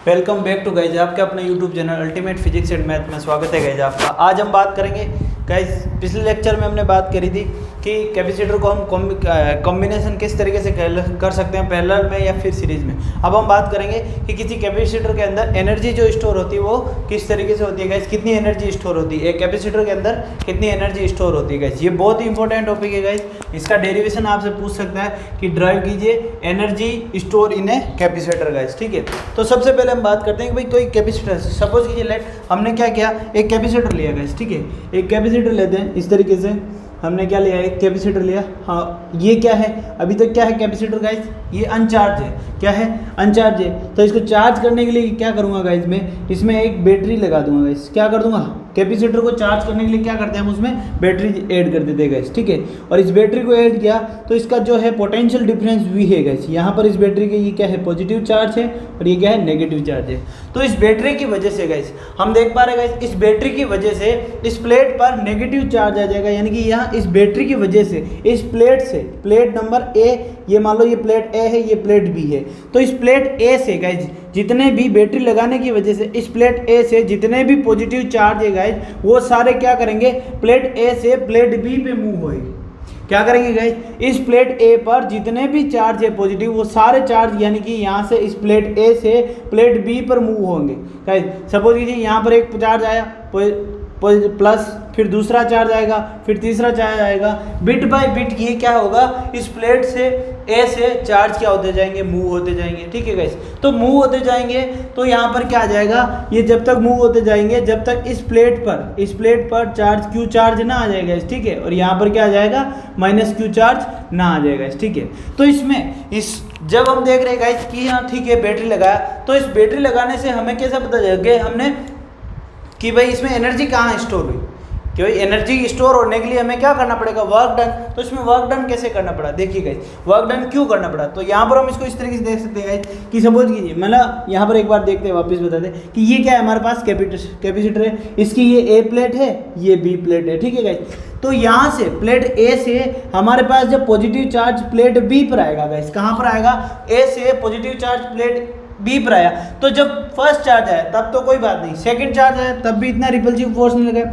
Welcome back to guys, आपके अपने YouTube channel ultimate physics and math में स्वागत है गाइज आपका। आज हम बात करेंगे गाइज, पिछले लेक्चर में हमने बात करी थी कि कैपेसिटर को हम कॉम्बिनेशन किस तरीके से कर सकते हैं, पैरेलल में या फिर सीरीज में। अब हम बात करेंगे कि किसी कैपेसिटर के अंदर एनर्जी जो स्टोर होती है वो किस तरीके से होती है गाइज, कितनी एनर्जी स्टोर होती है एक कैपेसिटर के अंदर, कितनी एनर्जी स्टोर होती है गाइज। ये बहुत ही इंपॉर्टेंट टॉपिक है गाइज, इसका डेरिवेशन आपसे पूछ सकता है कि ड्राइव कीजिए energy store in a capacitor guys. ठीक है, तो सबसे पहले हम बात करते हैं कि भाई कोई कैपेसिटर, सपोज कीजिए लेट हमने क्या किया, एक कैपेसिटर लिया गाइस। ठीक है, एक कैपेसिटर लेते हैं इस तरीके से, हमने क्या लिया, एक कैपेसिटर लिया। हाँ, ये क्या है, अभी तक क्या है कैपेसिटर गाइस, ये अनचार्ज है। क्या है, अनचार्ज है। तो इसको चार्ज करने के लिए क्या करूँगा गाइस, मैं इसमें एक बैटरी लगा दूंगा गाइस। क्या कर दूंगा, कैपेसिटर को चार्ज करने के लिए क्या करते हैं हम उसमें बैटरी ऐड कर देते हैं गाइस। ठीक है, और इस बैटरी को ऐड किया तो इसका जो है पोटेंशियल डिफरेंस वी है गाइस। यहाँ पर इस बैटरी के ये क्या है, पॉजिटिव चार्ज है और ये क्या है, नेगेटिव चार्ज है। तो इस बैटरी की वजह से गाइस हम देख पा रहे हैं गाइस, इस बैटरी की वजह से इस प्लेट पर नेगेटिव चार्ज आ जाएगा, यानी कि यहाँ इस बैटरी की वजह से इस प्लेट से, प्लेट नंबर ए, ये मान लो ये प्लेट ए है, ये प्लेट बी है, तो इस प्लेट ए से गाइज जितने भी बैटरी लगाने की वजह से इस प्लेट ए से जितने भी पॉजिटिव चार्ज है गाइज, वो सारे क्या करेंगे, प्लेट ए से प्लेट बी पे मूव होएंगे। क्या करेंगे गाइज, इस प्लेट ए पर जितने भी चार्ज है पॉजिटिव, वो सारे चार्ज यानी कि यहाँ से इस प्लेट ए से प्लेट बी पर मूव होंगे गाइज। सपोज कीजिए यहाँ पर एक चार्ज आया प्लस, फिर दूसरा चार्ज आएगा, फिर तीसरा चार्ज आएगा, बिट बाय बिट ये क्या होगा, इस प्लेट से ए से चार्ज क्या होते जाएंगे, मूव होते जाएंगे। ठीक है गाइस, तो मूव होते जाएंगे तो यहाँ पर क्या आ जाएगा, ये जब तक मूव होते जाएंगे जब तक इस प्लेट पर चार्ज क्यू चार्ज ना आ जाएगा। ठीक है, और यहाँ पर क्या आ जाएगा, माइनस क्यू चार्ज ना आ जाएगा। ठीक है, तो इसमें इस जब हम देख रहे हैं गाइस कि हाँ ठीक है बैटरी लगाया, तो इस बैटरी लगाने से हमें कैसा पता चलेगा हमने कि भाई इसमें एनर्जी कहाँ स्टोर हुई, कि भाई एनर्जी स्टोर होने के लिए हमें क्या करना पड़ेगा, वर्क डन। तो इसमें वर्क डन कैसे करना पड़ा, देखिए गाइस वर्क डन क्यों करना पड़ा। तो यहाँ पर हम इसको इस तरीके से देख सकते हैं गाइस कि सपोज कीजिए, मतलब यहाँ पर एक बार देखते हैं, वापस बता दें कि ये क्या है, हमारे पास कैपेसिटर है, इसकी ये ए प्लेट है, ये बी प्लेट है। ठीक है गाइस, तो यहाँ से प्लेट ए से हमारे पास जब पॉजिटिव चार्ज प्लेट बी पर आएगा गाइस, कहाँ पर आएगा, ए से पॉजिटिव चार्ज प्लेट बी पर आया, तो जब फर्स्ट चार्ज आया तब तो कोई बात नहीं, सेकंड चार्ज आया तब भी इतना रिपल्सिव फोर्स नहीं लगा।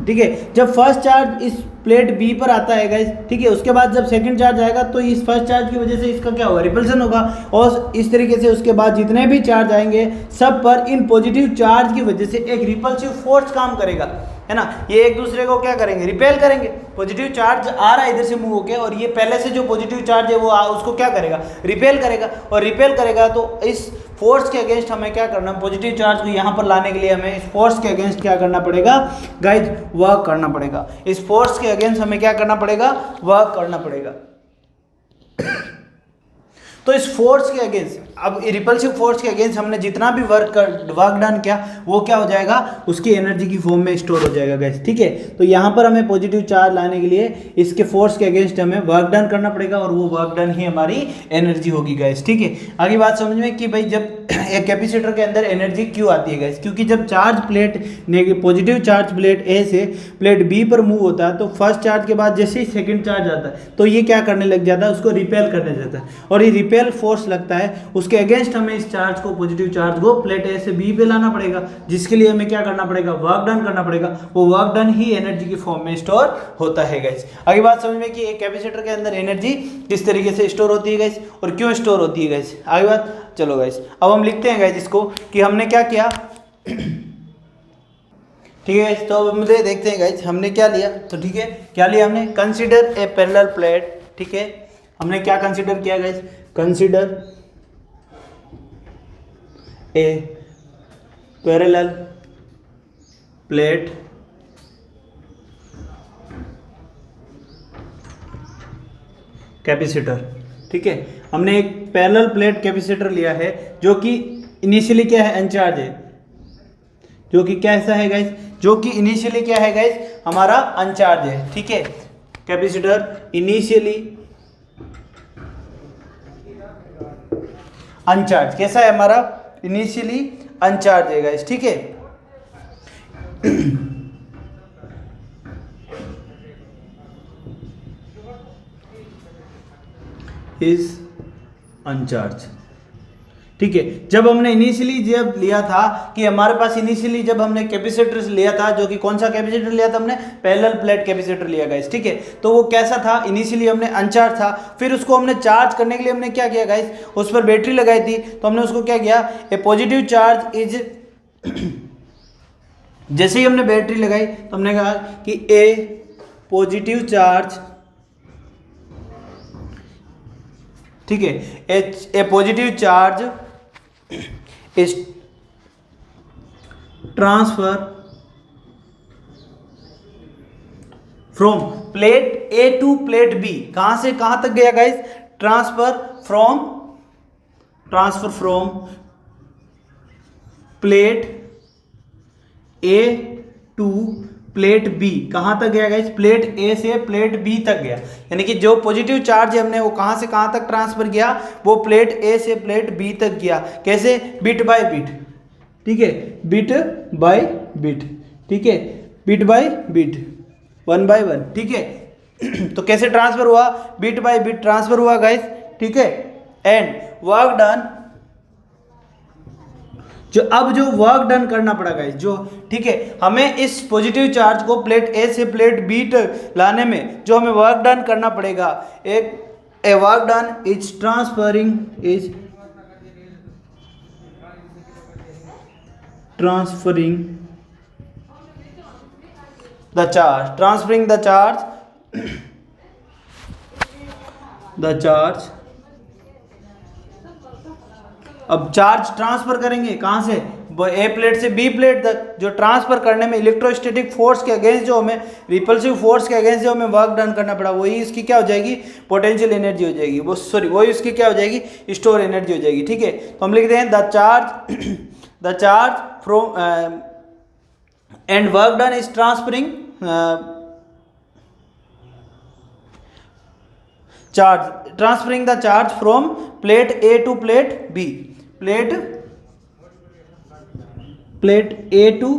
ठीक है, जब फर्स्ट चार्ज इस प्लेट बी पर आता है गाइस, ठीक है, उसके बाद जब सेकंड चार्ज आएगा तो इस फर्स्ट चार्ज की वजह से इसका क्या होगा, रिपल्सन होगा, और इस तरीके से उसके बाद जितने भी चार्ज आएंगे सब पर इन पॉजिटिव चार्ज की वजह से एक रिपल्सिव फोर्स काम करेगा, है ना। ये एक दूसरे को क्या करेंगे, रिपेल करेंगे। पॉजिटिव चार्ज आ रहा है इधर से मूव होके, और ये पहले से जो पॉजिटिव चार्ज है वो उसको क्या करेगा, रिपेल करेगा, और रिपेल करेगा तो इस फोर्स के अगेंस्ट हमें क्या करना, पॉजिटिव चार्ज को यहाँ पर लाने के लिए हमें इस फोर्स के अगेंस्ट क्या करना पड़ेगा गाइज, वर्क करना पड़ेगा। इस फोर्स के अगेंस्ट हमें क्या करना पड़ेगा, वर्क करना पड़ेगा। तो इस फोर्स के अगेंस्ट, अब रिपल्सिव फोर्स के अगेंस्ट हमने जितना भी वर्क डन किया वो क्या हो जाएगा, उसकी एनर्जी की फॉर्म में स्टोर हो जाएगा गाइस। ठीक है, तो यहाँ पर हमें पॉजिटिव चार्ज लाने के लिए इसके फोर्स के अगेंस्ट हमें वर्क डन करना पड़ेगा, और वो वर्क डन ही हमारी एनर्जी होगी गाइस। ठीक है, आगे बात समझ में कि भाई जब एक कैपेसिटर के अंदर एनर्जी क्यों आती है गाइस, क्योंकि जब charge plate positive charge plate A से प्लेट बी पर मूव होता है, तो फर्स्ट चार्ज के बाद जैसे ही सेकंड चार्ज आता है तो ये क्या करने लग जाता है, उसको रिपेल करने जाता है, और ये रिपेल फोर्स लगता है, उसके अगेंस्ट हमें इस चार्ज को, पॉजिटिव चार्ज को प्लेट ए से बी पे लाना पड़ेगा, जिसके लिए हमें क्या करना पड़ेगा, वर्क डन करना पड़ेगा। वो वर्क डन ही एनर्जी की फॉर्म में स्टोर होता है गाइस। आगे बात समझ में कि एक कैपेसिटर के अंदर एनर्जी किस तरीके से स्टोर होती है गाइस, और क्यों स्टोर होती है गाइस। आगे बात, चलो गाइस अब हम लिखते हैं गाइस इसको कि हमने क्या किया। ठीक है, तो अब मुझे देखते हैं गाइस हमने क्या लिया। तो ठीक है, क्या लिया हमने, कंसीडर ए पैरेलल प्लेट। ठीक है, हमने क्या कंसीडर किया guys, consider a parallel plate capacitor. ठीक है, हमने एक पैरेलल प्लेट कैपेसिटर लिया है जो कि इनिशियली क्या है, अनचार्ज है, जो कि कैसा है गाइस, जो कि इनिशियली क्या है गाइस, हमारा अनचार्ज है। ठीक है, कैपेसिटर इनिशियली अनचार्ज, कैसा है हमारा, इनिशियली अनचार्ज है गाइस। ठीक है, इज अनचार्ज। ठीक है। जब हमने इनिशियली जब लिया था कि हमारे पास इनिशियली जब हमने कैपेसिटर लिया था, जो कि कौन सा कैपेसिटर लिया था हमने, पैरेलल प्लेट कैपेसिटर लिया गाइस, ठीक है। तो वो कैसा था, इनिशियली हमने अनचार्ज था, फिर उसको हमने चार्ज करने के लिए हमने क्या किया गाइस, उस पर बैटरी लगाई थी। तो हमने उसको क्या किया, ए पॉजिटिव चार्ज इज जैसे ही हमने बैटरी लगाई तो हमने कहा कि ए पॉजिटिव चार्ज, ठीक है, A positive charge is transfer from plate A to plate B. कहां से कहां तक गया guys, transfer from plate A to plate B. कहां तक गया गाइस, प्लेट ए से प्लेट बी तक गया। यानी कि जो पॉजिटिव चार्ज है हमने वो कहां से कहां तक ट्रांसफर किया, वो प्लेट ए से प्लेट बी तक गया। कैसे, बिट बाय बिट, ठीक है, बिट बाय बिट, ठीक है, बिट बाय बिट, 1 by 1, ठीक है। तो कैसे ट्रांसफर हुआ, बिट बाय बिट ट्रांसफर हुआ गाइस, ठीक है। एंड वर्क डन, जो वर्क डन करना पड़ा गाइस, जो, ठीक है, हमें इस पॉजिटिव चार्ज को प्लेट ए से प्लेट बी तक लाने में जो हमें वर्क डन करना पड़ेगा, A work done is transferring the charge, transferring the charge। अब चार्ज ट्रांसफर करेंगे कहां से, ए प्लेट से बी प्लेट तक। जो ट्रांसफर करने में इलेक्ट्रोस्टैटिक फोर्स के अगेंस्ट जो हमें, रिपल्सिव फोर्स के अगेंस्ट जो हमें वर्क डन करना पड़ा, वही इसकी क्या हो जाएगी, पोटेंशियल एनर्जी हो जाएगी, वो सॉरी वही इसकी क्या हो जाएगी, स्टोर एनर्जी हो जाएगी, ठीक है। तो हम लिखते हैं the charge from and work done is transferring transferring the charge from plate A to plate B, plate A to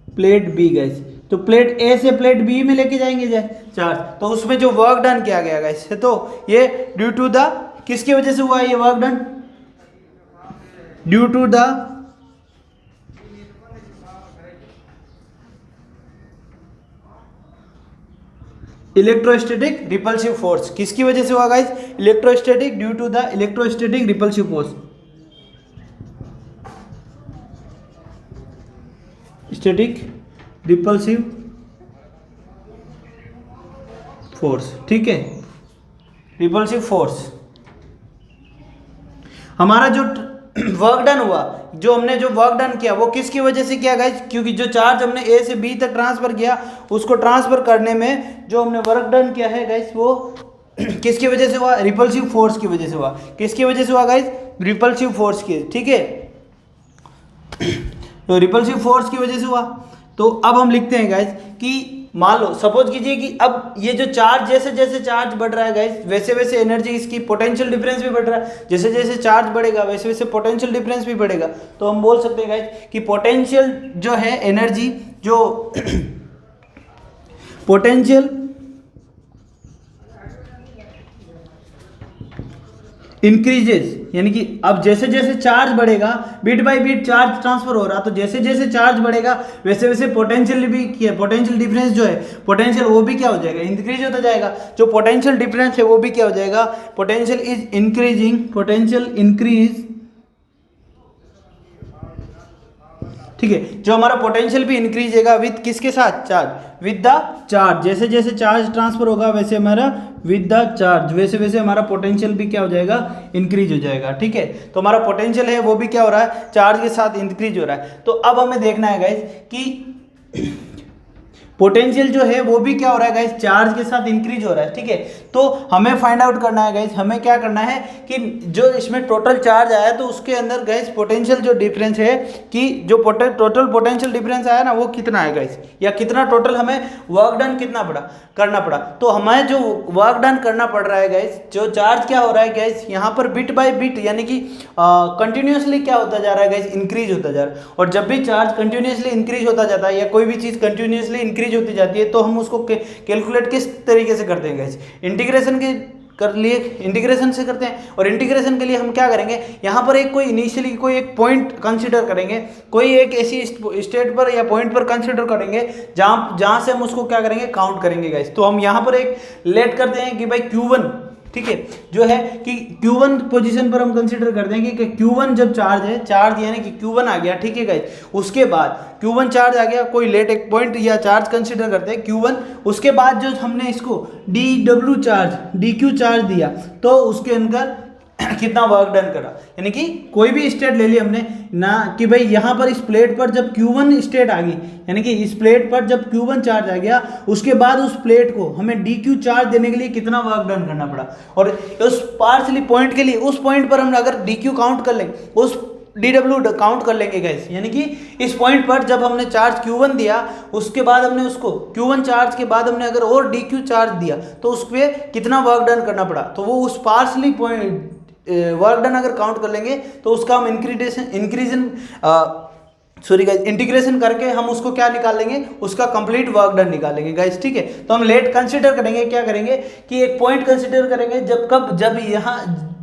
plate B guys. तो प्लेट A से प्लेट B में लेके जाएंगे चार्ज, तो उसमें जो वर्क डन किया गया गाइस, तो ये ड्यू टू द, किसकी वजह से हुआ ये work done, due to the electrostatic repulsive force. किसकी वजह से हुआ guys, electrostatic, due to the electrostatic repulsive force, static repulsive force, ठीक है, रिपल्सिव फोर्स। हमारा जो वर्क डन हुआ, जो हमने जो वर्क डन किया वो किसकी वजह से किया गाइस, क्योंकि जो चार्ज हमने ए से बी तक ट्रांसफर किया, उसको ट्रांसफर करने में जो हमने वर्क डन किया है गाइस, वो किसकी वजह से हुआ, रिपल्सिव फोर्स की वजह से हुआ। किसकी वजह से हुआ गाइस, रिपल्सिव फोर्स की, ठीक है। तो रिपल्सिव फोर्स की वजह से हुआ। तो अब हम लिखते हैं गाइस कि मान लो, सपोज कीजिए कि अब ये जो चार्ज, जैसे जैसे चार्ज बढ़ रहा है गाइस, वैसे वैसे एनर्जी, इसकी पोटेंशियल डिफरेंस भी बढ़ रहा है। जैसे जैसे चार्ज बढ़ेगा वैसे वैसे पोटेंशियल डिफरेंस भी बढ़ेगा। तो हम बोल सकते हैं गाइस कि पोटेंशियल जो है एनर्जी, जो पोटेंशियल इंक्रीजेस, यानी कि अब जैसे जैसे चार्ज बढ़ेगा, bit by bit charge transfer हो रहा, तो जैसे जैसे चार्ज बढ़ेगा वैसे वैसे पोटेंशियल भी क्या, पोटेंशियल डिफरेंस जो है, पोटेंशियल वो भी क्या हो जाएगा, इंक्रीज होता जाएगा। जो पोटेंशियल डिफरेंस है वो भी क्या हो जाएगा, potential is increasing, potential increase, ठीक है। जो हमारा पोटेंशियल भी इंक्रीज होगा विद किसके साथ, चार्ज, विद द चार्ज। जैसे जैसे चार्ज ट्रांसफर होगा वैसे हमारा विद द चार्ज, वैसे वैसे हमारा पोटेंशियल भी क्या हो जाएगा, इंक्रीज हो जाएगा, ठीक है। तो हमारा पोटेंशियल है वो भी क्या हो रहा है, चार्ज के साथ इंक्रीज हो रहा है। तो अब हमें देखना है गाइस कि पोटेंशियल जो है वो भी क्या हो रहा है गाइस, चार्ज के साथ इंक्रीज हो रहा है, ठीक है। तो हमें फाइंड आउट करना है गाइस, हमें क्या करना है कि जो इसमें टोटल चार्ज आया तो उसके अंदर गाइस पोटेंशियल जो डिफरेंस है, कि जो टोटल पोटेंशियल डिफरेंस आया ना वो कितना है गाइस, या कितना टोटल हमें वर्क डन कितना करना पड़ा। तो हमें जो वर्क डन करना पड़ रहा है गाइस, जो चार्ज क्या हो रहा है गाइस, यहाँ पर बिट बाय बिट, यानी कि कंटिन्यूसली क्या होता जा रहा है गाइस, इंक्रीज होता जा रहा है। और जब भी चार्ज कंटिन्यूसली इंक्रीज होता जाता है, या कोई भी चीज़ कंटिन्यूसली इंक्रीज होती जाती है, तो हम उसको कैलकुलेट किस तरीके से करते हैं गाइस, इंटीग्रेशन के कर लिए इंटीग्रेशन से करते हैं। और इंटीग्रेशन के लिए हम क्या करेंगे, यहाँ पर एक कोई इनिशियली कोई एक पॉइंट कंसीडर करेंगे, कोई एक ऐसी स्टेट पर या पॉइंट पर कंसीडर करेंगे जहाँ से हम उसको क्या करेंगे, काउंट करेंगे गाइस। तो हम यहाँ पर एक लेट करते हैं कि भाई Q1, ठीक है, जो है कि Q1 पोजीशन पर हम कंसीडर करते हैं कि Q1 जब चार्ज है, चार्ज यानी कि Q1 आ गया, ठीक है गाइस। उसके बाद Q1 चार्ज आ गया, कोई लेट एक पॉइंट या चार्ज कंसीडर करते हैं Q1। उसके बाद जो हमने इसको DW चार्ज, DQ चार्ज दिया, तो उसके अंदर कितना वर्क डन करा, यानी कि कोई भी स्टेट ले ली हमने ना, कि भाई यहाँ पर इस प्लेट पर जब Q1 स्टेट आ गई, यानी कि इस प्लेट पर जब Q1 चार्ज आ गया, उसके बाद उस प्लेट को हमें DQ चार्ज देने के लिए कितना वर्क डन करना पड़ा। और उस पार्शली पॉइंट के लिए, उस पॉइंट पर हम अगर DQ काउंट कर लेंगे, उस DW काउंट कर लेंगे गाइस, यानी कि इस पॉइंट पर जब हमने चार्ज Q1 दिया, उसके बाद हमने उसको Q1 चार्ज के बाद हमने अगर और DQ चार्ज दिया, तो उस पर कितना वर्क डन करना पड़ा। तो वो उस पार्शली पॉइंट वर्क डन अगर काउंट कर लेंगे, तो उसका हम इंटीग्रेशन करके हम उसको क्या निकाल लेंगे, उसका कंप्लीट वर्क डन निकालेंगे गाइस, ठीक है। तो हम लेट कंसीडर करेंगे, क्या करेंगे कि एक पॉइंट कंसीडर करेंगे, जब यहाँ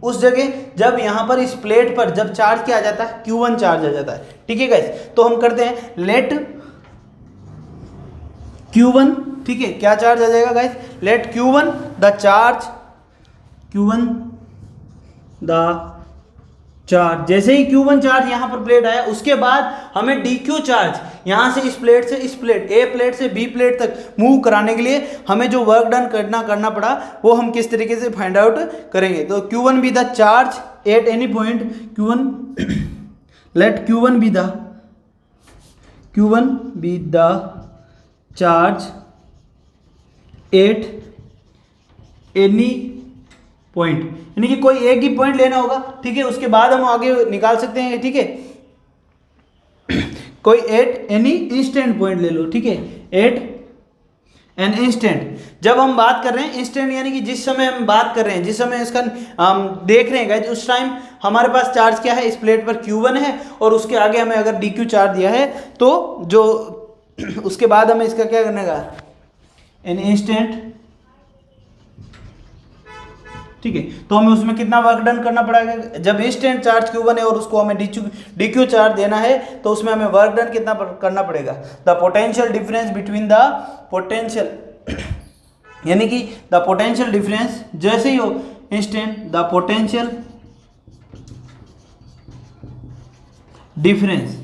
उस जगह जब यहाँ पर इस प्लेट पर जब चार्ज क्या आ जाता है, Q1 चार्ज आ जाता है, ठीक है गाइस। तो हम करते हैं लेट Q1, ठीक है, क्या चार्ज आ जाएगा guys, let Q1 the charge, Q1 the charge. जैसे ही Q1 चार्ज यहाँ पर प्लेट आया, उसके बाद हमें DQ चार्ज यहाँ से इस प्लेट से इस प्लेट, A प्लेट से B प्लेट तक मूव कराने के लिए हमें जो वर्क डन करना पड़ा, वो हम किस तरीके से फाइंड आउट करेंगे। तो Q1 be the charge at any point, let Q1 be the charge at any point, यानी कि कोई एक ही पॉइंट लेना होगा, ठीक है। उसके बाद हम आगे निकाल सकते हैं, ठीक है, कोई एट एनी इंस्टेंट पॉइंट ले लो, ठीक है, एट एन इंस्टेंट। जब हम बात कर रहे हैं इंस्टेंट, यानी कि जिस समय हम बात कर रहे हैं, जिस समय इसका हम देख रहे हैं गाइस, उस टाइम हमारे पास चार्ज क्या है, इस प्लेट पर Q1 है, और उसके आगे हमें अगर DQ चार्ज दिया है, तो जो उसके बाद हमें इसका क्या करने का, एन इंस्टेंट, ठीक है। तो हमें उसमें कितना वर्क डन करना पड़ेगा, जब इंस्टेंट चार्ज Q1 है और उसको हमें DQ चार्ज देना है, तो उसमें हमें वर्क डन कितना करना पड़ेगा, the potential difference between the potential, यानी कि द पोटेंशियल डिफरेंस, जैसे ही हो instant, the potential difference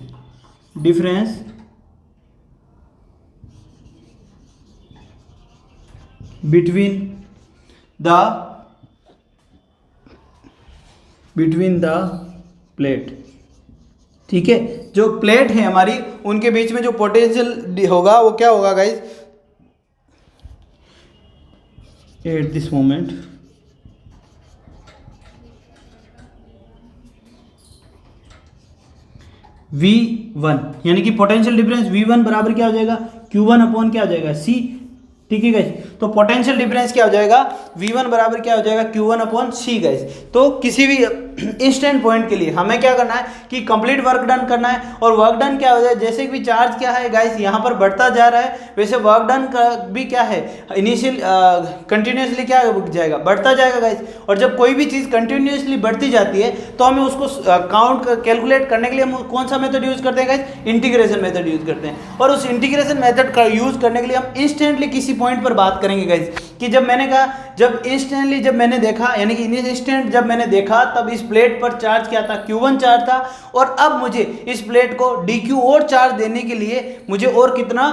between the plate, ठीक है। जो प्लेट है हमारी, उनके बीच में जो पोटेंशियल होगा, वो क्या होगा guys, at this moment V1, यानी कि पोटेंशियल डिफरेंस V1 बराबर क्या हो जाएगा, Q1 अपॉन क्या हो जाएगा, C, ठीक है गाइस। तो पोटेंशियल डिफरेंस क्या हो जाएगा, V1 बराबर क्या हो जाएगा, Q1 अपॉन C गाइस। तो किसी भी इंस्टेंट पॉइंट के लिए हमें क्या करना है कि कंप्लीट वर्क डन करना है। और वर्क डन क्या हो जाए, जैसे कि चार्ज क्या है गाइस, यहाँ पर बढ़ता जा रहा है, वैसे वर्क डन का भी क्या है, इनिशियल कंटिन्यूसली क्या जाएगा, बढ़ता जाएगा गाइस। और जब कोई भी चीज़ कंटिन्यूसली बढ़ती जाती है, तो हमें उसको काउंट कैलकुलेट करने के लिए हम कौन सा मेथड यूज करते हैं गाइस, इंटीग्रेशन मेथड यूज करते हैं। और उस इंटीग्रेशन मेथड का यूज करने के लिए हम इंस्टेंटली किसी पॉइंट पर बात करेंगे गाइस, कि जब मैंने कहा, जब इंस्टेंटली जब मैंने देखा, यानी कि इंस्टेंट जब मैंने देखा, तब इस प्लेट पर चार्ज क्या था, Q1 चार्ज था। और अब मुझे इस प्लेट को DQ और चार्ज देने के लिए मुझे और कितना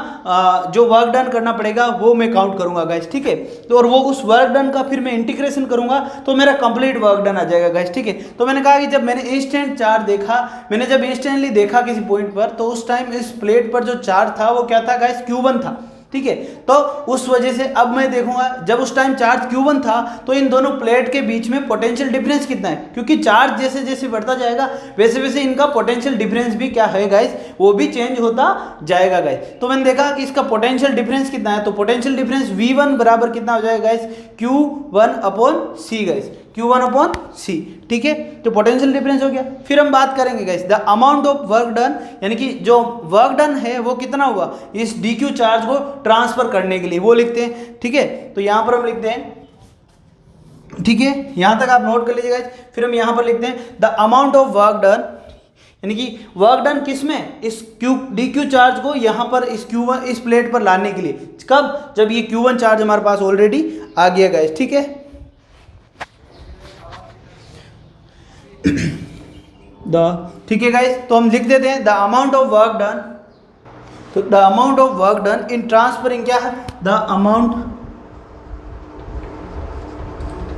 जो वर्क डन करना पड़ेगा, वो मैं काउंट करूंगा गाइस, ठीक है। तो और वो उस वर्क डन का फिर मैं इंटीग्रेशन करूंगा, तो मेरा कंप्लीट वर्क डन आ जाएगा गाइस, ठीक है। तो मैंने कहा कि जब मैंने इंस्टेंट चार्ज देखा, मैंने जब इंस्टेंटली देखा किसी पॉइंट पर, तो उस टाइम इस प्लेट पर जो चार्ज था वो क्या था गाइस, Q1 था, ठीक है। तो उस वजह से अब मैं देखूंगा, जब उस टाइम चार्ज Q1 था, तो इन दोनों प्लेट के बीच में पोटेंशियल डिफरेंस कितना है, क्योंकि चार्ज जैसे जैसे बढ़ता जाएगा, वैसे वैसे इनका पोटेंशियल डिफरेंस भी क्या है गाइस, वो भी चेंज होता जाएगा गाइस। तो मैंने देखा कि इसका पोटेंशियल डिफरेंस कितना है, तो पोटेंशियल डिफरेंस V1 बराबर कितना हो जाएगा guys, Q1 upon C guys, Q1 upon C, ठीक है। तो पोटेंशियल डिफरेंस हो गया। फिर हम बात करेंगे guys the amount of work done, यानी कि जो वर्क डन है वो कितना हुआ इस DQ चार्ज को ट्रांसफर करने के लिए, वो लिखते हैं, ठीक है। तो यहां पर हम लिखते हैं ठीक है, यहाँ तक आप नोट कर लीजिएगा। फिर हम यहाँ पर लिखते हैं the amount of work done, यानी कि वर्क डन किस में, इस क्यू डी क्यू चार्ज को यहाँ पर इस Q1 इस प्लेट पर लाने के लिए, कब, जब ये Q1 चार्ज हमारे पास ऑलरेडी आ गया गाइस। ठीक है, ठीक है गाइस, तो हम लिख देते हैं the amount of work done, तो the amount of work done in transferring क्या है, the amount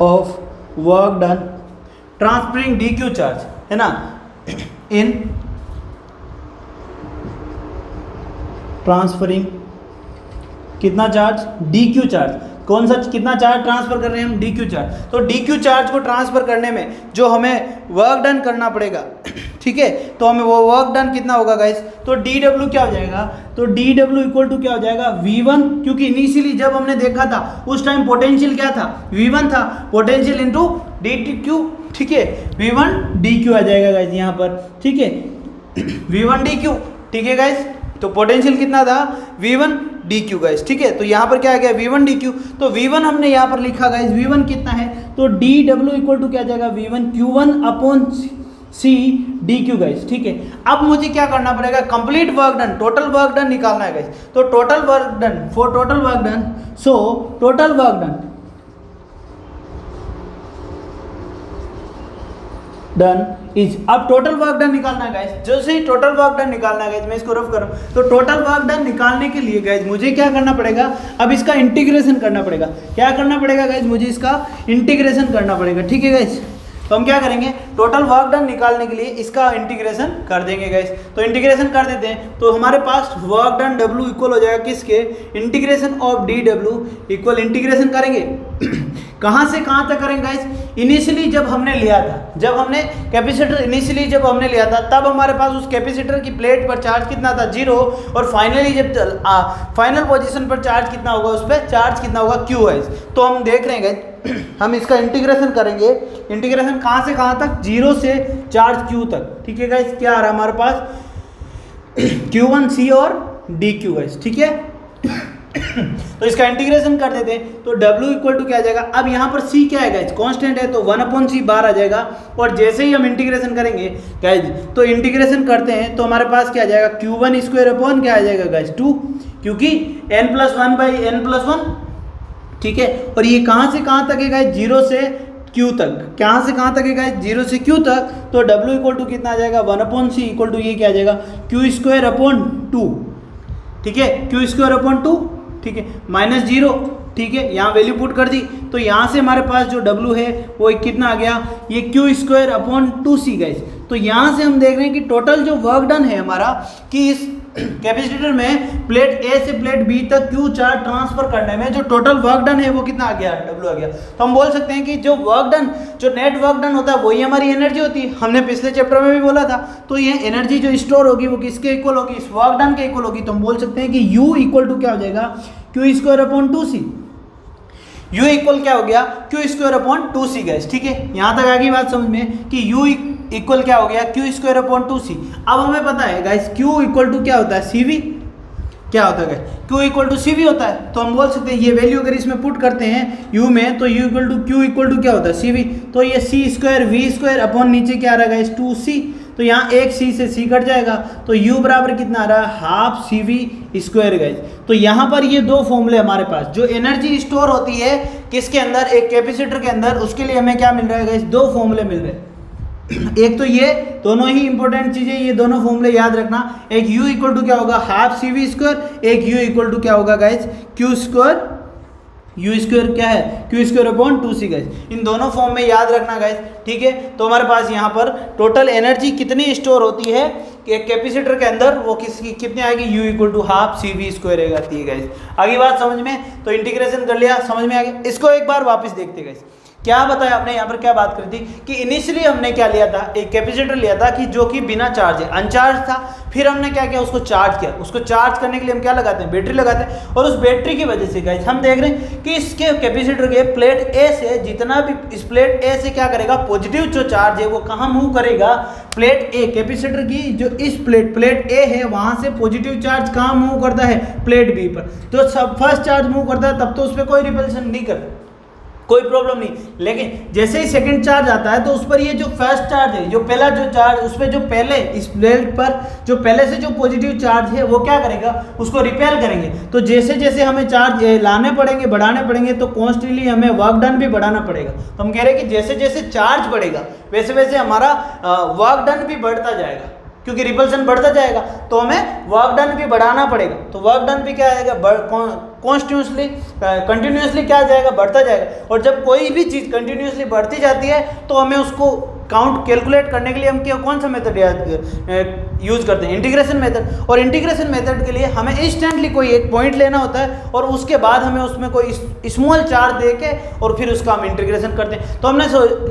of work done transferring D Q charge, है ना, इन ट्रांसफरिंग कितना चार्ज, डी क्यू चार्ज, कौन सा कितना चार्ज ट्रांसफर कर रहे हैं हम, डी क्यू चार्ज। तो डी क्यू चार्ज को ट्रांसफर करने में जो हमें वर्क डन करना पड़ेगा, ठीक है, तो हमें वो वर्क डन कितना होगा गाइस, तो डी डब्ल्यू क्या हो जाएगा, तो डी डब्ल्यू इक्वल टू क्या हो जाएगा, V1, क्योंकि इनिशियली जब हमने देखा था उस टाइम पोटेंशियल क्या था, V1 था, पोटेंशियल इंटू डी क्यू, ठीक है, V1 डी क्यू आ जाएगा गाइस यहाँ पर, ठीक है, V1 डी क्यू, ठीक है गाइस, तो पोटेंशियल कितना था, V1 डी क्यू गाइस, ठीक है, तो यहाँ पर क्या आ गया, V1 डी क्यू, तो V1 हमने यहाँ पर लिखा गाइस, V1 कितना है, तो डी डब्ल्यू इक्वल टू क्या आ जाएगा, V1 Q1 upon C D Q guys, ठीक है। अब मुझे क्या करना पड़ेगा, complete work done, total work done निकालना है गाइस, तो total work done, for total work done, so total work done is, अब टोटल वर्क डन निकालना है गाइस, जैसे ही टोटल वर्क डन निकालना है गाइस, मैं इसको रफ कर रहा हूं, तो टोटल वर्क डन निकालने के लिए गाइस मुझे क्या करना पड़ेगा, अब इसका इंटीग्रेशन करना पड़ेगा, क्या करना पड़ेगा गाइस, मुझे इसका इंटीग्रेशन करना पड़ेगा, ठीक है गाइस। तो हम क्या करेंगे, टोटल वर्क डन निकालने के लिए इसका इंटीग्रेशन कर देंगे गाइस, तो इंटीग्रेशन कर देते हैं, तो हमारे पास वर्क डन W इक्वल हो जाएगा किसके, integration of D W equal, integration करेंगे कहाँ से कहाँ तक करेंगे गाइस, इनिशियली जब हमने लिया था, जब हमने कैपेसिटर इनिशियली जब हमने लिया था, तब हमारे पास उस कैपेसिटर की प्लेट पर चार्ज कितना था, 0, और फाइनली जब फाइनल पोजीशन पर चार्ज कितना होगा, उस पर चार्ज कितना होगा, Q गाइस। तो हम देख रहे हैं गाइस, हम इसका इंटीग्रेशन करेंगे, इंटीग्रेशन कहाँ से कहाँ तक, 0 से चार्ज Q तक, ठीक है गाइस, क्या आ रहा है हमारे पास Q1 C और DQ गाइस, ठीक है। तो इसका इंटीग्रेशन कर देते हैं, तो W इक्वल टू क्या आ जाएगा, अब यहाँ पर C क्या है गाइस, कांस्टेंट है, तो 1/c बार आ जाएगा, और जैसे ही हम इंटीग्रेशन करेंगे गाइस, तो इंटीग्रेशन करते हैं तो हमारे पास क्या आ जाएगा, Q1 स्क्वायर अपॉन क्या आ जाएगा गाइस, 2, क्योंकि n+1/n+1, ठीक है, और ये कहाँ से कहाँ तक है गाइस, 0 से Q तक, कहाँ से कहाँ तक है गाइस, 0 से Q तक, तो W इक्वल टू कितना आ जाएगा, 1/c इक्वल टू ये क्या आ जाएगा, Q²/2, ठीक है, Q²/2, ठीक है, -0, ठीक है, यहाँ वैल्यू पुट कर दी, तो यहाँ से हमारे पास जो W है वो कितना आ गया, ये Q²/2c गाइस। तो यहाँ से हम देख रहे हैं कि टोटल जो वर्क डन है हमारा, कि इस कैपेसिटर में प्लेट A से प्लेट B तक Q चार्ज ट्रांसफर करने में जो टोटल वर्क डन है वो कितना आ गया, W आ गया। तो हम बोल सकते हैं कि जो वर्क डन, जो नेट वर्क डन होता है वही हमारी एनर्जी होती है, हमने पिछले चैप्टर में भी बोला था। तो ये एनर्जी जो स्टोर होगी वो किसके इक्वल होगी, इस वर्क डन के इक्वल होगी। तो हम बोल सकते हैं कि U इक्वल टू क्या हो जाएगा, Q²/2c, U इक्वल क्या हो गया, Q²/2c गैस, ठीक है। यहाँ तक आ गई बात समझ में कि U इक्वल क्या हो गया, Q²/2c। अब हमें पता है गाइस Q इक्वल टू क्या होता है, CV, क्या होता है, Q इक्वल टू CV होता है। तो हम बोल सकते हैं ये वैल्यू अगर इसमें पुट करते हैं U में, तो U equal to Q equal to क्या होता है, CV। तो ये C² V² अपॉन नीचे क्या आ रहा है गाइस, 2C। तो यहाँ एक C से C कट जाएगा, तो U बराबर कितना आ रहा है, हाफ CV² गाइस। तो यहाँ पर ये दो फॉर्मूले हमारे पास, जो एनर्जी स्टोर होती है किसके अंदर, एक कैपेसिटर के अंदर, उसके लिए हमें क्या मिल रहा है गाइस, दो फॉर्मूले मिल रहे हैं। एक तो ये दोनों ही इंपॉर्टेंट चीजें, ये दोनों फॉर्मूले याद रखना। एक U इक्वल टू क्या होगा, हाफ CV², एक U इक्वल टू क्या होगा गाइस, Q², U² क्या है, Q²/2c गाइस। इन दोनों फॉर्म में याद रखना गाइस, ठीक है। तो हमारे पास यहाँ पर टोटल एनर्जी कितनी स्टोर होती है एक कैपेसिटर के अंदर, वो कितनी आएगी, U equal to half CV² आती है गाइस। आगे बात समझ में, तो इंटीग्रेशन कर लिया, समझ में आ गया। इसको एक बार वापस देखते गाइस, क्या बताया आपने यहाँ पर, क्या बात करी थी कि इनिशियली हमने क्या लिया था, एक कैपेसिटर लिया था कि जो कि बिना चार्ज है, अनचार्ज था। फिर हमने क्या किया, उसको चार्ज किया। उसको चार्ज करने के लिए हम क्या लगाते हैं, बैटरी लगाते हैं। और उस बैटरी की वजह से गाइस हम देख रहे हैं कि इसके कैपेसिटर के प्लेट A से जितना भी, इस प्लेट A से क्या करेगा, पॉजिटिव जो चार्ज है वो कहाँ मूव करेगा, प्लेट A, कैपेसिटर की जो इस प्लेट A है वहाँ से पॉजिटिव चार्ज कहाँ मूव करता है, प्लेट B पर। तो सब फर्स्ट चार्ज मूव करता है तब तो उस पर कोई रिपल्शन नहीं करता, कोई प्रॉब्लम नहीं। लेकिन जैसे ही सेकंड चार्ज आता है तो उस पर ये जो फर्स्ट चार्ज है, जो पहला जो चार्ज, उस पर जो पहले इस प्लेट पर जो पहले से जो पॉजिटिव चार्ज है वो क्या करेगा, उसको रिपेल करेंगे। तो जैसे जैसे हमें चार्ज लाने पड़ेंगे, बढ़ाने पड़ेंगे, तो कॉन्स्टेंटली हमें वर्क डन भी बढ़ाना पड़ेगा। तो हम कह रहे हैं कि जैसे जैसे चार्ज बढ़ेगा वैसे वैसे हमारा वर्क डन भी बढ़ता जाएगा, क्योंकि रिपल्सन बढ़ता जाएगा तो हमें वर्क डन भी बढ़ाना पड़ेगा। तो वर्क डन भी क्या आएगा, कंटिन्यूसली क्या जाएगा, बढ़ता जाएगा। और जब कोई भी चीज़ कंटिन्यूसली बढ़ती जाती है तो हमें उसको काउंट कैलकुलेट करने के लिए हम कौन सा मेथड यूज़ करते हैं, इंटीग्रेशन मेथड। और इंटीग्रेशन मेथड के लिए हमें इंस्टेंटली कोई एक पॉइंट लेना होता है और उसके बाद हमें उसमें कोई स्मॉल चार्ज दे के और फिर उसका हम इंटीग्रेशन करते हैं। तो हमने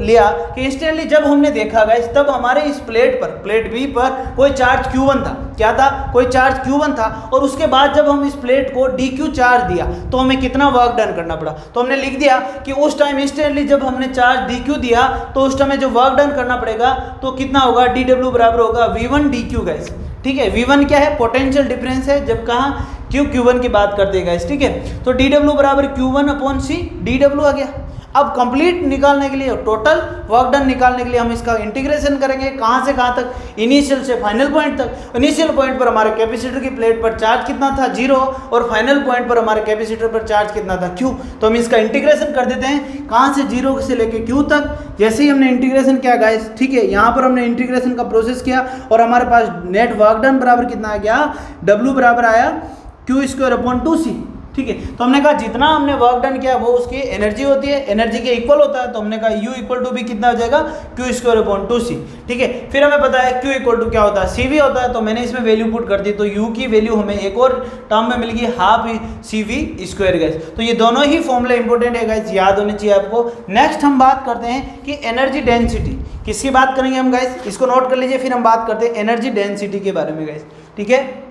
लिया कि इंस्टेंटली जब हमने देखा गाइस, तब हमारे इस प्लेट पर, प्लेट बी पर कोई चार्ज Q1 था। क्या था, कोई चार्ज Q1 था। और उसके बाद जब हम इस प्लेट को DQ चार्ज दिया तो हमें कितना वर्क डन करना पड़ा। तो हमने लिख दिया कि उस टाइम इंस्टेंटली जब हमने चार्ज DQ दिया तो उस टाइम जो वर्क डन करना पड़ेगा तो कितना होगा, dW बराबर होगा V1 DQ गाइस। ठीक है, V1 क्या है, पोटेंशियल डिफरेंस है जब कहाँ Q1 की बात करते हैं गाइस। ठीक है, तो dW बराबर Q1/C dW आ गया। अब कंप्लीट निकालने के लिए, टोटल वर्क डन निकालने के लिए हम इसका इंटीग्रेशन करेंगे। कहाँ से कहाँ तक, इनिशियल से फाइनल पॉइंट तक। इनिशियल पॉइंट पर हमारे कैपेसिटर की प्लेट पर चार्ज कितना था, 0, और फाइनल पॉइंट पर हमारे कैपेसिटर पर चार्ज कितना था, Q। तो हम इसका इंटीग्रेशन कर देते हैं, कहाँ से, 0 से लेके Q तक। जैसे ही हमने इंटीग्रेशन किया गाइस, ठीक है, यहाँ पर हमने इंटीग्रेशन का प्रोसेस किया और हमारे पास नेट वर्क डन बराबर कितना आ गया, W बराबर आया Q²/2C। ठीक है, तो हमने कहा जितना हमने वर्क डन किया वो उसकी एनर्जी होती है, एनर्जी के इक्वल होता है। तो हमने कहा U इक्वल टू भी कितना हो जाएगा, Q²/2C। ठीक है, फिर हमें पता है Q इक्वल टू क्या होता है, CV होता है। तो मैंने इसमें वैल्यू पुट कर दी, तो U की वैल्यू हमें एक और टर्म में मिल गई, हाफ CV² गाइस। तो ये दोनों ही फॉर्मूला इंपॉर्टेंट है गाइस, याद होने चाहिए आपको। नेक्स्ट हम बात करते हैं कि एनर्जी डेंसिटी, किसकी बात करेंगे हम गाइस, इसको नोट कर लीजिए। फिर हम बात करते हैं एनर्जी डेंसिटी के बारे में गाइस। ठीक है,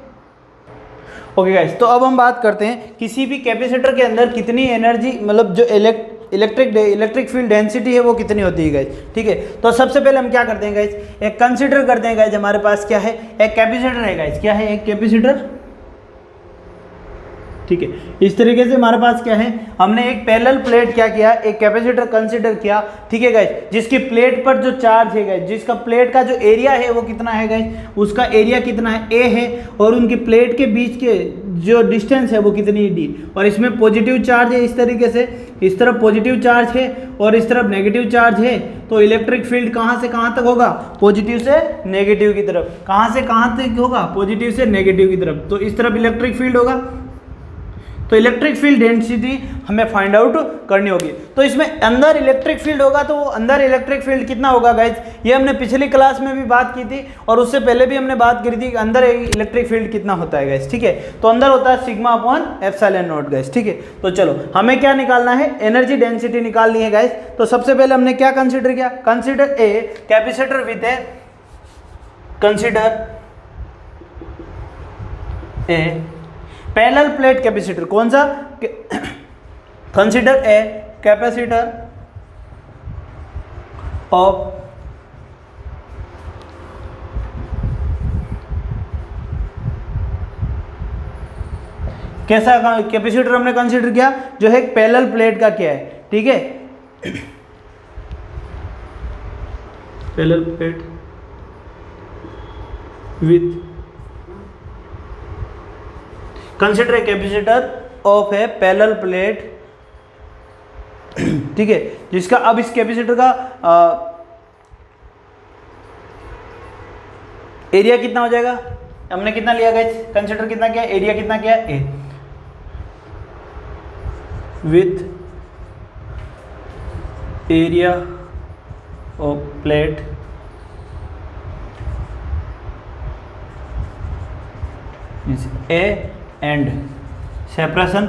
ओके गाइस, तो अब हम बात करते हैं किसी भी कैपेसिटर के अंदर कितनी एनर्जी, मतलब जो इलेक्ट्रिक फील्ड डेंसिटी है वो कितनी होती है गाइस। ठीक है, तो सबसे पहले हम क्या करते हैं गाइस, एक कंसीडर करते हैं गाइस, हमारे पास क्या है, एक कैपेसिटर है गाइस। क्या है, एक कैपेसिटर। ठीक है, इस तरीके से हमारे पास क्या है, हमने एक पैरेलल प्लेट क्या किया, एक कैपेसिटर कंसीडर किया। ठीक है गाइस, जिसकी प्लेट पर जो चार्ज है गाइस, जिसका प्लेट का जो एरिया है वो कितना है गाइस, उसका एरिया कितना है, A है, और उनकी प्लेट के बीच के जो डिस्टेंस है वो कितनी है, D। और इसमें पॉजिटिव चार्ज है, इस तरीके से इस तरफ पॉजिटिव चार्ज है और इस तरफ नेगेटिव चार्ज है। तो इलेक्ट्रिक फील्ड कहाँ से कहाँ तक होगा, पॉजिटिव से नेगेटिव की तरफ। कहाँ से कहाँ तक होगा, पॉजिटिव से नेगेटिव की तरफ। तो इस तरफ इलेक्ट्रिक फील्ड होगा। तो इलेक्ट्रिक फील्ड डेंसिटी हमें फाइंड आउट करनी होगी। तो इसमें अंदर इलेक्ट्रिक फील्ड होगा, तो वो अंदर इलेक्ट्रिक फील्ड कितना होगा गाइज, ये हमने पिछली क्लास में भी बात की थी और उससे पहले भी हमने बात करी थी कि अंदर इलेक्ट्रिक फील्ड कितना होता है गाइज। ठीक है, तो अंदर होता है σ/ε0 गाइज। ठीक है, तो चलो हमें क्या निकालना है, एनर्जी डेंसिटी निकालनी है गाइज। तो सबसे पहले हमने क्या कंसिडर किया, consider a capacitor with A, consider a parallel plate capacitor. कौन सा, कंसिडर ए कैपेसिटर ऑफ कैसा कैपेसिटर हमने कंसिडर किया, जो है पैरेलल प्लेट का क्या है। ठीक है, parallel plate with consider a capacitor of A parallel plate. ठीक है, जिसका अब इस कैपेसिटर का एरिया कितना हो जाएगा, हमने कितना लिया गाइस, कंसिडर कितना किया, एरिया कितना किया, A, with area of plate means A and separation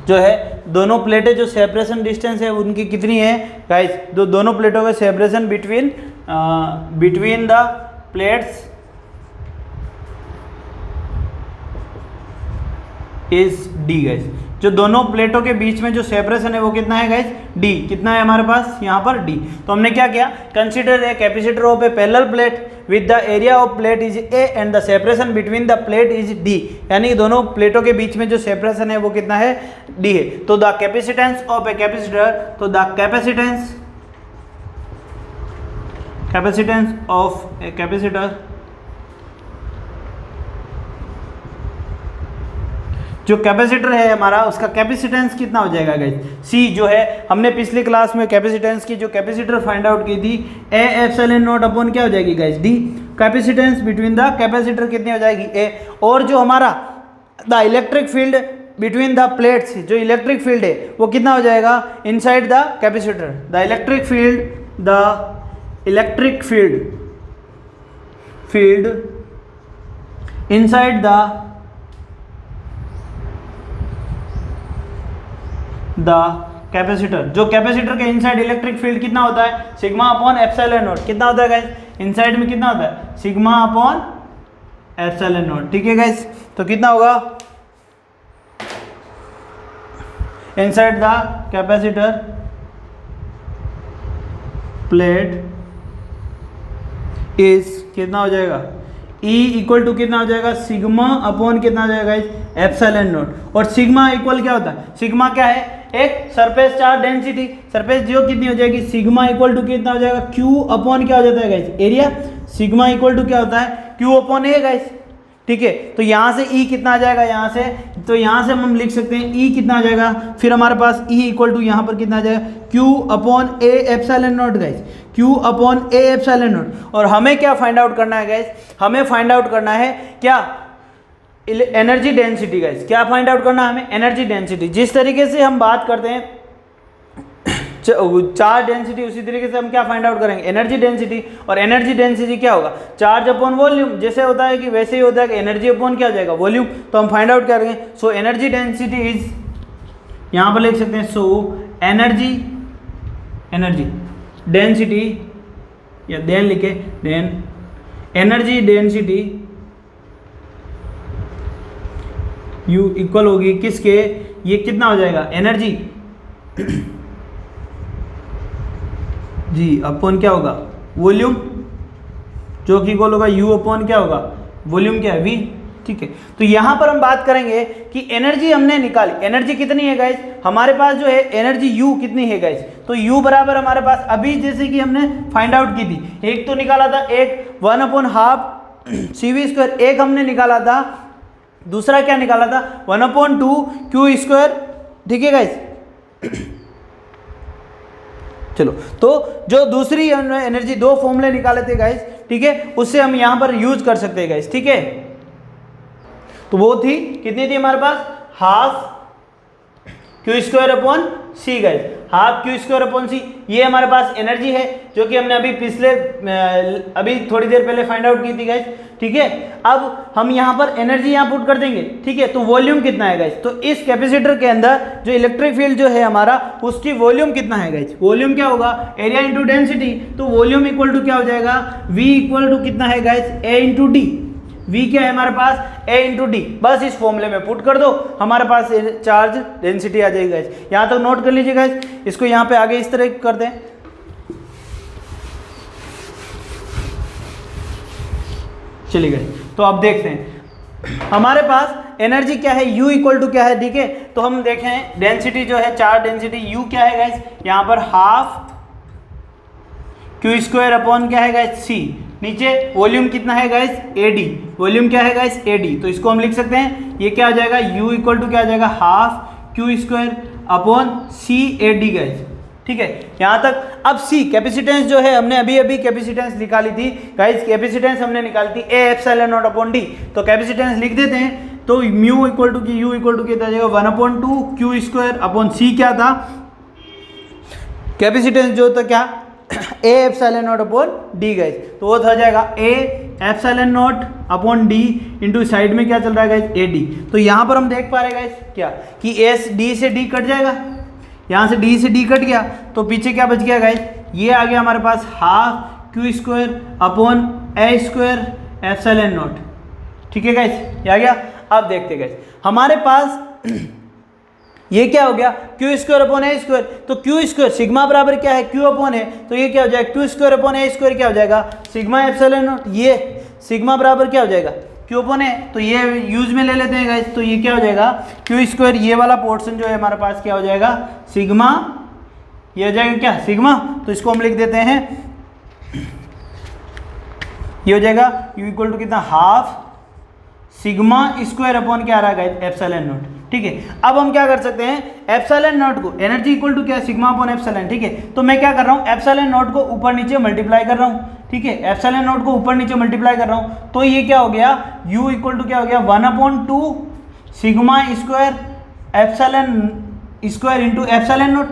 जो है दोनों प्लेटें जो सेपरेशन डिस्टेंस है उनकी कितनी है गाइस, दोनों प्लेटों का separation between the plates is D guys. जो दोनों प्लेटों के बीच में जो सेपरेशन है वो कितना है गाइस, डी। कितना है हमारे पास यहाँ पर, डी। तो हमने क्या किया, consider a capacitor of A parallel plate with the area of plate is A and the separation between the plate is D, यानी दोनों प्लेटों के बीच में जो सेपरेशन है वो कितना है, डी है। तो the capacitance of a capacitor, तो the capacitance of a capacitor, जो कैपेसिटर है हमारा उसका कैपेसिटेंस कितना हो जाएगा गाइस, सी जो है हमने पिछली क्लास में कैपेसिटेंस की जो कैपेसिटर फाइंड आउट की थी, ए एप्सिलॉन नॉट अपॉन क्या हो जाएगी guys, D. Capacitance between the capacitor कितनी हो जाएगी, ए। और जो हमारा the electric field between the plates, जो इलेक्ट्रिक फील्ड है वो कितना हो जाएगा, inside the capacitor, the electric field inside the capacitor, जो कैपेसिटर के इनसाइड इलेक्ट्रिक फील्ड कितना होता है, सिग्मा अपॉन एप्सिलॉन नॉट। कितना होता है गाइस, इनसाइड में कितना होता है, सिग्मा अपॉन एप्सिलॉन नॉट। ठीक है गाइस, तो कितना होगा, inside the capacitor plate is कितना हो जाएगा, E इक्वल टू कितना हो जाएगा, सिग्मा अपॉन कितना हो जाएगा, एप्सिलॉन नॉट। और सिग्मा इक्वल क्या होता है, सिग्मा क्या है, एक सरफेस चार्ज डेंसिटी, सरफेस जो कितनी हो जाएगी, सिग्मा इक्वल टू कितना हो जाएगा, क्यू अपॉन क्या हो जाता है guys, area. Sigma equal to क्या होता है, क्यू अपॉन ए गाइस। ठीक है, तो यहाँ से E कितना आ जाएगा, यहाँ से, तो यहाँ से हम लिख सकते हैं E कितना आ जाएगा, फिर हमारे पास E इक्वल टू यहाँ पर कितना आ जाएगा, Q upon A epsilon not guys, Q upon A epsilon not. और हमें क्या फाइंड आउट करना है गाइस, हमें फाइंड आउट करना है क्या, एनर्जी डेंसिटी गाइस। क्या फाइंड आउट करना है हमें, एनर्जी डेंसिटी। जिस तरीके से हम बात करते हैं चार्ज डेंसिटी, उसी तरीके से हम क्या फाइंड आउट करेंगे, एनर्जी डेंसिटी। और एनर्जी डेंसिटी क्या होगा, चार्ज अपॉन वॉल्यूम, जैसे होता है कि वैसे ही होता है कि एनर्जी अपॉन क्या हो जाएगा, वॉल्यूम। तो हम फाइंड आउट करेंगे, सो एनर्जी डेंसिटी इज, यहाँ पर लिख सकते हैं, सो एनर्जी डेंसिटी, या देन लिखे, then energy density U equal होगी किसके, ये कितना हो जाएगा, एनर्जी जी अपॉन क्या होगा, वॉल्यूम, जो कि इक्वल होगा U अपॉन क्या होगा, वॉल्यूम क्या है, V। ठीक है, तो यहाँ पर हम बात करेंगे कि एनर्जी हमने निकाली, एनर्जी कितनी है गाइस, हमारे पास जो है एनर्जी U कितनी है गाइस, तो U बराबर हमारे पास अभी जैसे कि हमने फाइंड आउट की थी, एक तो निकाला था, एक 1/2 CV², एक हमने निकाला था, दूसरा क्या निकाला था, 1/2 Q²। ठीक है गाइस, चलो, तो जो दूसरी एनर्जी, दो फॉर्मूले निकाले थे गाइस, ठीक है, उससे हम यहाँ पर यूज कर सकते हैं गाइस। ठीक है, तो वो थी, कितनी थी हमारे पास, half Q² upon C guys, half Q² upon C। ये हमारे पास एनर्जी है जो कि हमने अभी थोड़ी देर पहले फाइंड आउट की थी गाइस। ठीक है, अब हम यहाँ पर एनर्जी यहाँ पुट कर देंगे। ठीक है, तो वॉल्यूम कितना है गाइस, तो इस कैपेसिटर के अंदर जो इलेक्ट्रिक फील्ड जो है हमारा, उसकी वॉल्यूम कितना है गाइस, वॉल्यूम क्या होगा, एरिया इंटू डेंसिटी। तो वॉल्यूम इक्वल टू क्या हो जाएगा, V इक्वल टू कितना है guys, A into D. V क्या है हमारे पास, A इंटू डी। बस इस फॉर्मूले में पुट कर दो, हमारे पास चार्ज डेंसिटी आ जाएगी गाइस। यहाँ तक नोट कर लीजिए गाइस, इसको यहाँ पे आगे इस तरह कर दें। चलिए गाइस, तो अब देखते हैं हमारे पास एनर्जी क्या है, U इक्वल टू क्या है। ठीक है, तो हम देखें डेंसिटी जो है, चार्ज डेंसिटी U क्या है गाइस, यहाँ पर हाफ Q² अपॉन क्या है गाइस, C। नीचे वॉल्यूम कितना है गाइस, AD। वॉल्यूम क्या है गाइस, AD। तो इसको हम लिख सकते हैं, ये क्या आ जाएगा, U इक्वल टू क्या आ जाएगा, half Q² upon C AD guys. ठीक है, यहाँ तक। अब C कैपेसिटेंस जो है, हमने अभी कैपेसिटेंस निकाली थी गाइस, कैपेसिटेंस हमने निकाली थी A epsilon not upon D। तो कैपेसिटेंस लिख देते हैं, तो म्यू इक्वल टू की U इक्वल टू कितना आ जाएगा, 1/2 Q² अपॉन C क्या था, कैपेसिटेंस जो था क्या, A epsilon not upon D guys. तो वो हो जाएगा A epsilon not upon D into side में क्या चल रहा है गाइस, AD। तो यहाँ पर हम देख पा रहे हैं गाइस क्या, कि D से D कट जाएगा, यहाँ से D से D कट गया, तो पीछे क्या बच गया गाइस, ये आ गया हमारे पास half Q² upon A² epsilon naught. ठीक है गाइस, ये आ गया। अब देखते गाइस, हमारे पास ये क्या हो गया, क्यू स्क्वायर अपॉन ए स्क्वायर। तो क्यू स्क्वायर सिग्मा बराबर क्या है, क्यू अपॉन ए, तो ये क्या हो जाएगा, क्यू स्क्वायर अपॉन ए स्क्वायर क्या हो जाएगा, सिग्मा एप्सिलॉन नॉट। ये सिग्मा बराबर क्या हो जाएगा, क्यू अपॉन ए, तो ये यूज में ले लेते हैं गाइस, तो ये क्या हो जाएगा, क्यू स्क्वायर, ये वाला पोर्शन जो है हमारे पास क्या हो जाएगा, सिग्मा, ये हो जाएगा क्या, सिग्मा। तो इसको हम लिख देते हैं, ये हो जाएगा u इक्वल टू कितना, हाफ सिग्मा स्क्वायर अपॉन क्या आ रहा है गाइस, एप्सिलॉन नॉट। ठीक है, अब हम क्या कर सकते हैं, एप्सिलॉन नॉट को, एनर्जी इक्वल टू क्या है, सिग्मा अपॉन एप्सिलॉन। ठीक है, तो मैं क्या कर रहा हूँ, एप्सिलॉन नॉट को ऊपर नीचे मल्टीप्लाई कर रहा हूँ। ठीक है, एप्सिलॉन नॉट को ऊपर नीचे मल्टीप्लाई कर रहा हूँ, तो ये क्या हो गया, u इक्वल टू क्या हो गया, 1/2 sigma square epsilon square into epsilon not.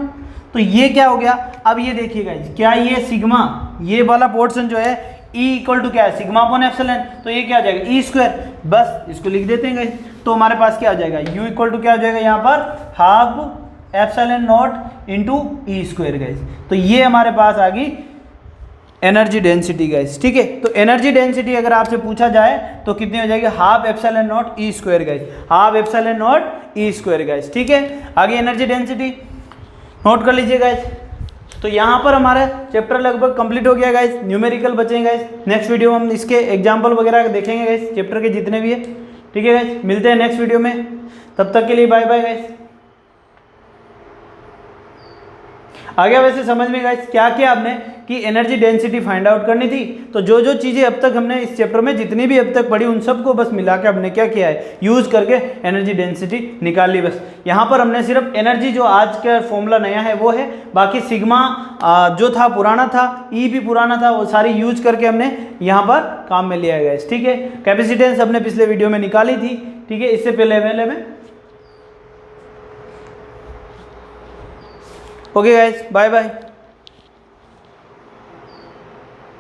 तो ये क्या हो गया, अब ये देखिए गाइस, क्या ये सिग्मा, ये वाला पोर्शन जो है E इक्वल टू क्या है, सिग्मा अपॉन एप्सिलॉन, तो ये क्या हो जाएगा, ई स्क्वायर, बस इसको लिख देते हैं गाइस। तो हमारे पास क्या हो जाएगा, u इक्वल टू क्या हो जाएगा यहाँ पर, half epsilon not into E square guys. तो ये हमारे पास आ गई एनर्जी डेंसिटी गाइस। ठीक है, तो एनर्जी डेंसिटी अगर आपसे पूछा जाए तो कितनी हो जाएगी, half epsilon not E square guys, half epsilon not E square guys. ठीक है, आगे एनर्जी डेंसिटी नोट कर लीजिए गाइस। तो यहाँ पर हमारा चैप्टर लगभग कंप्लीट हो गया गाइस, न्यूमेरिकल बचेंगे गाइस। नेक्स्ट वीडियो में हम इसके एग्जाम्पल वगैरह देखेंगे गाइस, चैप्टर के जितने भी है। ठीक है गाइस, मिलते हैं नेक्स्ट वीडियो में, तब तक के लिए बाय बाय गाइस। आ गया वैसे समझ में गाइस, क्या किया आपने कि एनर्जी डेंसिटी फाइंड आउट करनी थी। तो जो जो चीज़ें अब तक हमने इस चैप्टर में जितनी भी अब तक पढ़ी उन सबको बस मिला के हमने क्या किया है, यूज करके एनर्जी डेंसिटी निकाल ली। बस यहाँ पर हमने सिर्फ एनर्जी जो आज का फॉर्मूला नया है वो है, बाकी सिग्मा जो था पुराना था, ई भी पुराना था, वो सारी यूज करके हमने यहाँ पर काम में लिया है गाइस। ठीक है, कैपेसिटेंस हमने पिछले वीडियो में निकाली थी। ठीक है, इससे पहले में ओके गाइस, बाय बाय।